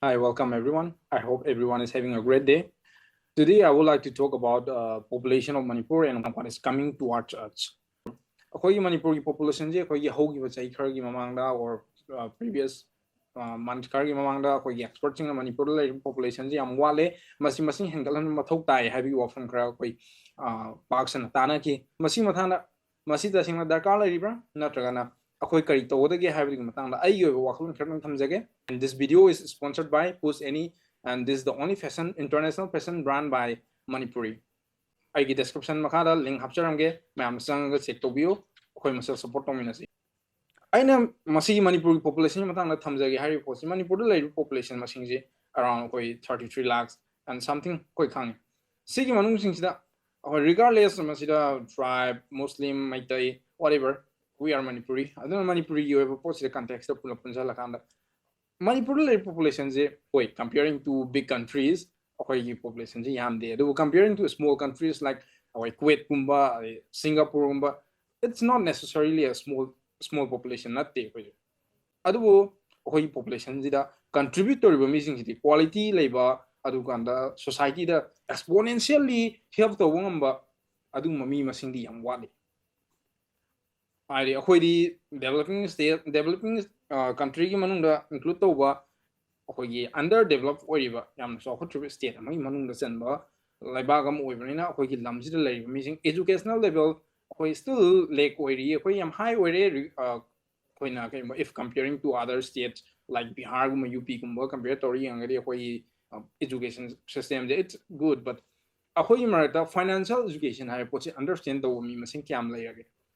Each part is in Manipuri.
Hi, welcome everyone. I hope everyone is having a great day. Today, I would like to talk about population of Manipur and what is coming towards us. Akogi Manipurgi population je akogi hogi bachai khargi mamangda or previous month khargi mamangda akogi experts in Manipur population je am wale masi hengalan mathok tai habi wafan khara koi parks and tana ki masi mathana masi ta singna darkar la ribra natragana akoi kari to da ge habi matangda ai yo wakhlun khran thamjage. And this video is sponsored by Push Any, and this is the only fashion international fashion brand by Manipuri. I description makada link hapcharamge ma'am sang check to view khoi masal support tominasi. Aina masi Manipuri population matang thamjage hari posi Manipur lai population masing je around koi 33 lakhs and something koi khang. Sigi manung sing sida regardless masida tribe Muslim Maitai whatever we are Manipuri. Aduna Manipuri you have a positive context of pula punjala kanda. Manipuri population je koi comparing to big countries okay population je yamde. Do comparing to small countries like Kuwait kumba Singapore kumba, it's not necessarily a small population not te ko adu ko population jida contribute to missing city quality labor adu ganda society da exponentially help to ngamba adu mami masing di yam wali ai ko di developing state developing country gi manung da include to ba ko gi underdeveloped oriba yam so contribute state mai manung da chen ba laiba gam oibnina ko gi lam jida lai missing educational level ko still lake ori ko yam high ori if comparing to other states like Bihar, UP, compared to education system, it's good. But financial education, I understand the women missing cam layer.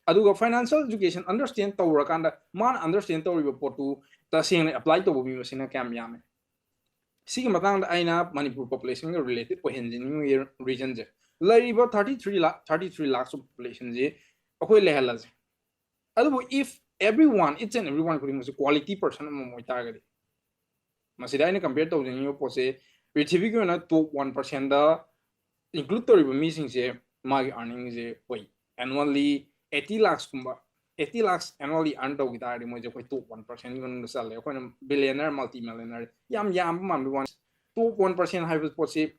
Aduga financial education understand to Rakanda, man understand to report to the same apply to women missing a cam yame. See Matang Aina Manipur population related to engineering regions. Like 33 lakhs of population. If everyone, each and everyone could be quality person mo target. Masida in compared to the new pose, which if you top 1% include the missing say my earnings way annually 80 lakhs kumba 80 lakhs annually earned with our emoji top 1% even the salary billionaire multi-millionaire yam one top 1% have pose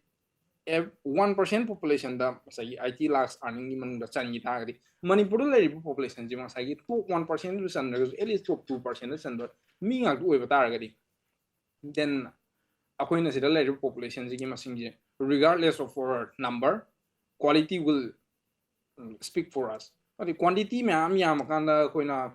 1% population da say IT lakhs earning man da chan gi ta Manipur lai population ji ma say top 1% du san at least top 2% san da mi ngak du ba ta ga di then akoina sida lai population ji ma sing ji regardless of our number quality will speak for us but the quantity ma kan da akoina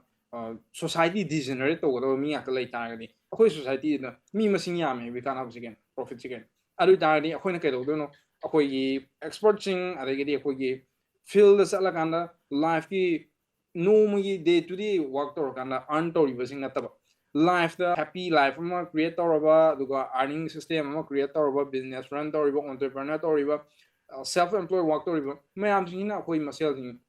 society degenerate to ga mi ngak lai ta ga di akoi society da mi ma sing ya me we can have again profit again adu ta di akoina kai do no akoi expertsing adagidi akoi field sala kanda life ki no day to day work to kanda earn to rivasing nataba life the happy life ma create or duga earning system ma create or business run to riba entrepreneur to riba self employed work to riba mayam singina akoi masel sing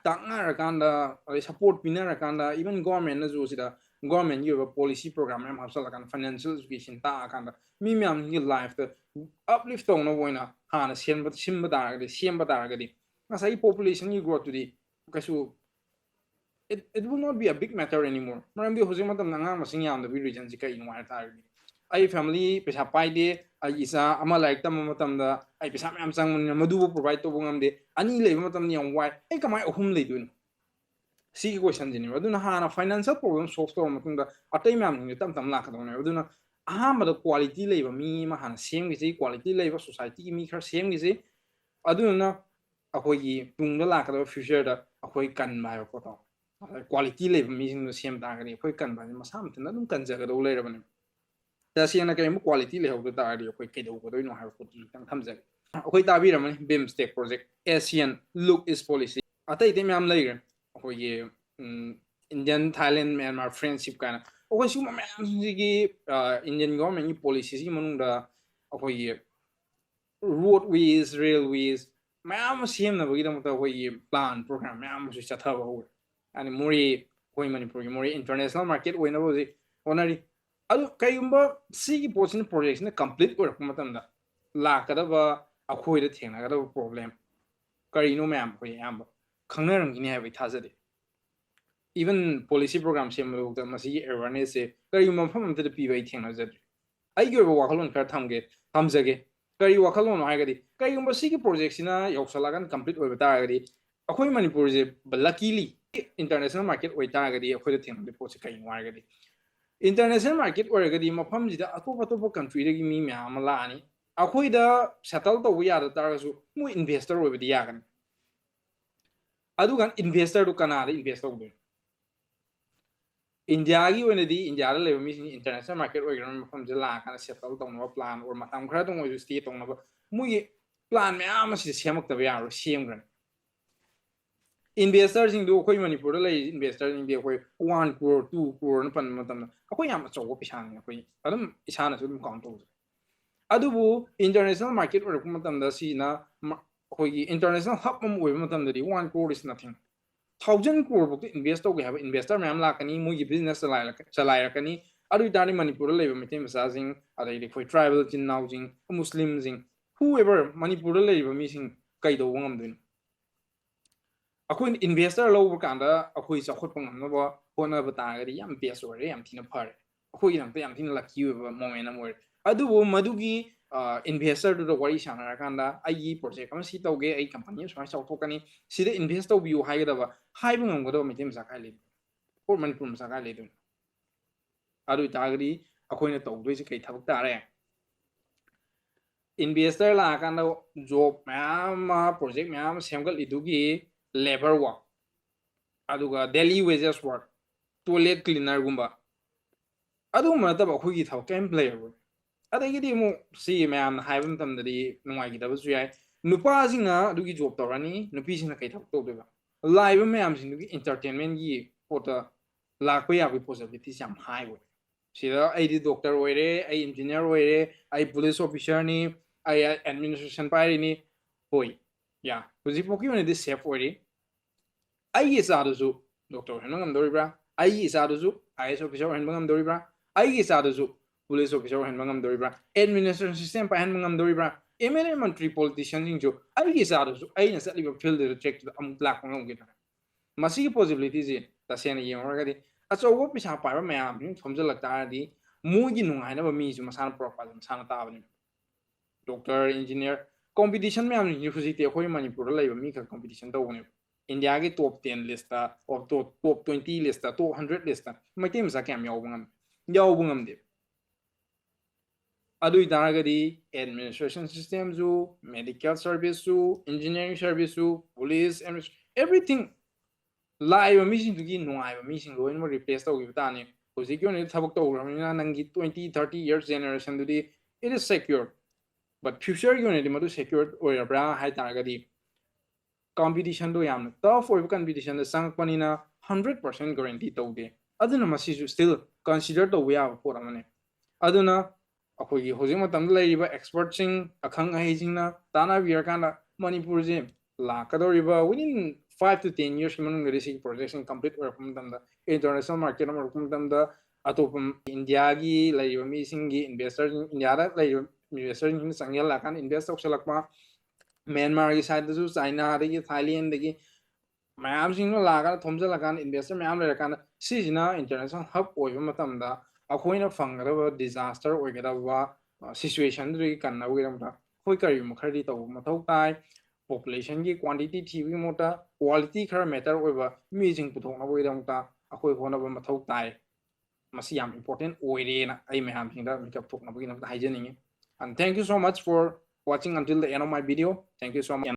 tanga kanda support pinara kanda even government na jo sida government you have a policy program am hapsala kan financial education ta kanda mi myam ni life the uplift on no boina hana simba taragadi simba taragadi ngasai population you grow to the kasu it will not be a big matter anymore maram di hoje matam nanga masing yam the region ji kai inwar taragadi ai family pesa pai de ai isa ama like tam matam da ai pesa am sang madu provide to bungam de ani le matam ni yam wai ai kamai ohum le dun si question jini aduna hana financial problem solve to matunda atai mam ni tam la khadone aduna ahamba quality leba mi ma hana sem gi quality leba society mi khar sem gi aduna akoi tung da la ka future da akoi kan ma ko to quality leba mi sing sem ta ga ni akoi kan ba ma sam tin dum kan ja ga do le ra bane ta si na ka mu quality le ho da ta ri akoi ke do ko do no ha ko tang tham ja akoi ta bi ra mani bim stake project asian look is policy atai te mam lai ga akoi Indian Thailand Myanmar friendship kind of sum Indian government policies manungda roadways railways ma'am same na bagi damta plan program ma'am su chatha ba and mori Manipur mori international market oina bozi onari adu kayumba si portion projects na complete or matamda la kada ba akhoi da thengna kada problem karino ma'am koi amba khangnaram gini ha bai thajade even policy program sem lo da masi awareness se kari mafam am te pi bai thengna jad ꯑꯩꯒꯤ ꯑꯣꯏꯕ ꯋꯥꯈꯜꯂꯣꯟ ꯈꯔ ꯊꯝꯖꯒꯦ ꯀꯔꯤ ꯋꯥꯈꯜꯂꯣꯟ ꯍꯥꯏꯔꯒꯗꯤ ꯀꯔꯤꯒꯨꯝꯕ ꯁꯤꯒꯤ ꯄ꯭ꯔꯣꯖꯦꯛꯁꯤꯅ ꯌꯧꯁꯜꯂꯀꯥꯟ ꯀꯝꯄ꯭ꯂꯤꯠ ꯑꯣꯏꯕ ꯇꯥꯔꯒꯗꯤ ꯑꯩꯈꯣꯏ ꯃꯅꯤꯄꯨꯔꯁꯦ ꯂꯀꯤꯂꯤ ꯏꯟꯇꯔꯅꯦꯁꯅꯦꯜ ꯃꯥꯔꯀꯦꯠ ꯑꯣꯏꯇꯥꯔꯒꯗꯤ ꯑꯩꯈꯣꯏꯗ ꯊꯦꯡꯅꯕ ꯄꯣꯠꯁꯦ ꯀꯩꯅꯣ ꯍꯥꯏꯔꯒꯗꯤ international market ꯑꯣꯏꯔꯒꯗꯤ ꯃꯐꯝꯁꯤꯗ ꯑꯇꯣꯞ country ꯃꯤ ꯃꯌꯥꯝ ꯑꯃ ꯂꯥꯛꯑꯅꯤ ꯑꯩꯈꯣꯏꯗ ꯁꯦꯇꯜ ꯇꯧꯕ ꯌꯥꯗ ꯇꯥꯔꯒꯁꯨ ꯃꯣꯏ ꯏꯟꯚꯦꯁꯇꯔ ꯑꯣꯏꯕꯗꯤ ꯌꯥꯒꯅꯤ ꯑꯗꯨꯒ ꯏꯟꯚꯦꯁꯇꯔꯗꯨ ꯀꯅꯥꯗ ꯏꯟꯚꯦꯁꯠ ꯇꯧꯗꯣꯏꯅꯣ ꯏꯟꯗꯤꯌꯥꯒꯤ ꯑꯣꯏꯅꯗꯤ ꯏꯟꯗꯤꯌꯥꯗ ꯂꯩꯕ ꯃꯤꯁꯤꯡ international market ꯑꯣꯏꯒ꯭ꯔꯕ ꯃꯐꯝꯁꯤꯗ ꯂꯥꯛꯑꯀꯥꯟꯗ ꯁꯦꯇꯜ ꯇꯧꯅꯕ ꯄ꯭ꯂꯥꯟ ꯑꯣꯔ ꯃꯇꯝ ꯈꯔꯗꯪ ꯑꯣꯏꯔꯁꯨ ꯁ꯭ꯇꯦ ꯇꯧꯅꯕ ꯃꯣꯏꯒꯤ ꯄ꯭ꯂꯥꯟ ꯃꯌꯥꯝ ꯑꯁꯤꯗ ꯁꯦꯝꯃꯛꯇꯕ ꯌꯥꯔꯣꯏ ꯁꯦꯝꯈ꯭ꯔꯅꯤ ꯏꯟꯚꯦꯁꯇꯔꯁꯤꯡꯗꯨ ꯑꯩꯈꯣꯏ ꯃꯅꯤꯄꯨꯔꯗ ꯂꯩꯔꯤꯕ ꯏꯟꯚꯦꯁꯇꯔꯁꯤꯡꯗꯤ ꯑꯩꯈꯣꯏ 1 crore 2 crore ꯄꯟꯕ ꯃꯇꯝꯗ ꯑꯩꯈꯣꯏ ꯌꯥꯝ ꯑꯆꯧꯕ ꯄꯩꯁꯥꯅꯤ ꯑꯩꯈꯣꯏ ꯑꯗꯨꯝ ꯏꯁꯥꯅꯁꯨ ꯑꯗꯨꯝ ꯀꯥꯎꯟꯠ ꯇꯧꯖꯩ ꯑꯗꯨꯕꯨ international market ꯑꯣꯏꯔꯛꯄ ꯃꯇꯝꯗ ꯁꯤꯅ ꯑꯩꯈꯣꯏꯒꯤ international hub ꯑꯃ ꯑꯣꯏꯕ ꯃꯇꯝꯗꯗꯤ 1 crore is nothing 1000 crore ꯐꯥꯎꯗ ꯏꯟꯚꯦꯁꯠ ꯇꯧꯒꯦ ꯍꯥꯏꯕ ꯏꯟꯚꯦꯁꯇꯔ ꯃꯌꯥꯝ ꯂꯥꯛꯀꯅꯤ ꯃꯣꯏꯒꯤ ꯕꯤꯖꯤꯅꯦꯁ ꯆꯂꯥꯏꯔꯛꯀꯅꯤ ꯑꯗꯨ ꯑꯣꯏꯇꯥꯔꯗꯤ ꯃꯅꯤꯄꯨꯔꯗ ꯂꯩꯕ ꯃꯩꯇꯩ ꯃꯆꯥꯁꯤꯡ ꯑꯗꯩꯗꯤ ꯑꯩꯈꯣꯏ ꯇ꯭ꯔꯥꯏꯕꯦꯜ ꯏꯆꯤꯟ ꯏꯅꯥꯎꯁꯤꯡ ꯃꯨꯁꯂꯤꯝꯁꯤꯡ whoever ꯃꯅꯤꯄꯨꯔꯗ ꯂꯩꯔꯤꯕ ꯃꯤꯁꯤꯡ ꯀꯩꯗꯧꯕ ꯉꯝꯗꯣꯏꯅꯣ ꯑꯩꯈꯣꯏꯅ ꯏꯟꯚꯦꯁꯇꯔ ꯂꯧꯕ ꯀꯥꯟꯗ ꯑꯩꯈꯣꯏ ꯆꯥꯎꯈꯠꯄ ꯉꯝꯅꯕ ꯍꯣꯠꯅꯕ ꯇꯥꯔꯒꯗꯤ ꯌꯥꯝ ꯕꯦꯁ ꯑꯣꯏꯔꯦ ꯌꯥꯝ ꯊꯤꯅ ꯐꯔꯦ ꯑꯩꯈꯣꯏꯒꯤꯗꯃꯛꯇ ꯌꯥꯝ ꯊꯤꯅ ꯂꯛꯀꯤ ꯑꯣꯏꯕ ꯃꯣꯃꯦꯟꯠ ꯑꯃ ꯑꯣꯏꯔꯦ ꯑꯗꯨꯕꯨ ꯃꯗꯨꯒꯤ ꯏꯟꯚꯦꯁꯇꯔꯗꯨꯗ ꯋꯥꯔꯤ ꯁꯥꯟꯅꯔꯀꯥꯟꯗ ꯑꯩꯒꯤ ꯄ꯭ꯔꯣꯖꯦꯛ ꯑꯃ ꯁꯤ ꯇꯧꯒꯦ ꯑꯩ ꯀꯝꯄꯅꯤ ꯁꯨꯃꯥꯏꯅ ꯆꯥꯎꯊꯣꯛꯀꯅꯤ ꯁꯤꯗ ꯏꯟꯚꯦꯁꯠ ꯇꯧꯕꯤꯌꯨ ꯍꯥꯏꯒꯗꯕ ꯍꯥꯏꯕ ꯉꯝꯒꯗꯕ ꯃꯩꯇꯩ ꯃꯆꯥ ꯀꯥꯏ ꯂꯩꯗꯣꯏꯅꯣ ꯑꯣꯔ ꯃꯅꯤꯄꯨꯔ ꯃꯆꯥ ꯀꯥꯏ ꯂꯩꯗꯣꯏꯅꯣ ꯑꯗꯨ ꯑꯣꯏꯇꯥꯔꯒꯗꯤ ꯑꯩꯈꯣꯏꯅ ꯇꯧꯗꯣꯏꯁꯦ ꯀꯩ ꯊꯕꯛ ꯇꯥꯔꯦ इन्वेस्टर लाकाना जॉब मैम प्रोजेक्ट मैम सेमगलिदुगी लेबर वर्क अदुगा daily wages work toilet cleaner गुंबा अदुगुम नतबा अखोइगी थबक कैम लेबर अदगिदि मु सी मैम हाइबा मतमददि नुंगाइगिदबसु याय नुपासिंगा अदुगी जॉब तौरानी नुपीसिंगा कै थबक तौदोबा लाइबा मैम सिंदुगी एंटरटेनमेंट गी पोता लाकपा याबि पॉसिबिलिटीज याम हाई ओय सिदा आइदि डॉक्टर ओइरे आई इंजीनियर ओइरे आई पुलिस ऑफिसर नि आई एडमिनिस्ट्रेशन पाइरिनी होय या हुजिपोकी ओइनदि सेफ ओइरे आई इचादुसु डॉक्टर होइनो ngамदोरिब्रा आई इचादुसु आईएएस ऑफिसर होइनो ngамदोरिब्रा आई इचादुसु पुलिस ऑफिसर होइनो ngамदोरिब्रा एडमिनिस्ट्रेशन सिस्टम पाइहन ngамदोरिब्रा एमएलए मंत्री पॉलिटिशियन सिंजु आई इचादुसु आईना चटलिबा फील्ड दे चेक अमुक लाक ngamगेदा मसी पॉसिबिलिटी जे तसेना येमरगदि अचौबो पिसा पाइबा मयाम थमजलक तारदि मोगी नुंगाइनबा मीजु मसाना प्रोफाइल मसाना ताबनि डॉक्टर इंजीनियर कंपटीशन में यूनिवर्सिटी अखोई मणिपुर लेबा मी का कंपटीशन तौबने इंडिया के टॉप 10 लिस्ट और टॉप 20 लिस्ट टॉप 100 लिस्ट मैते मसा क्या यावब ngamde अदुई तारगदी एडमिनिस्ट्रेशन सिस्टम जु मेडिकल सर्विस जु इंजीनियरिंग सर्विस जु पुलिस एवरीथिंग लाइव मीसिंग दुगी नुआइबा मीसिंग लोइन रिप्लेस तौगिबा ताने होजिक योने थबक तौग्रमिना नंगी 20-30 years generation दुदी it is secure but future unity madu secure oirabra hai taragadi competition do yam tough or competition the sang panina 100% guarantee taude aduna masisu still consider to we have for amane aduna akogi hojik matam laiba expert sing akhang ai jingna tana biarkana manipur je lakadoriba within 5 to 10 years manung resi projection complete or from the international market or from the atopum india gi laiba mi singi investors india da laiba investor in sangyal lakan invest tausalakpa Myanmar की साइड दसु चाइना दगी थाईलैंड दगी मैम सिंग लागा थोमजलकान इन्वेस्टर मैम लेरकान सिजना इंटरनेशनल हब ओइबा मतमदा अखोइना फंगदबा डिजास्टर ओइगदबा सिचुएशन दुगी कन्नबगदमदा खोइ करि मखरदि तौ मथौ ताई पॉपुलेशन की क्वांटिटी थीबी मोटा क्वालिटी खर मैटर ओइबा मीजिंग पुथोकनबगदमदा अखोइ होनबा मथौ ताई मसी याम इंपोर्टेंट ओइरेना आई मैम सिंगदा मिकअप थोकनबगदमदा हाइजनिंगे and thank you so much for watching until the end of my video. Thank you so much.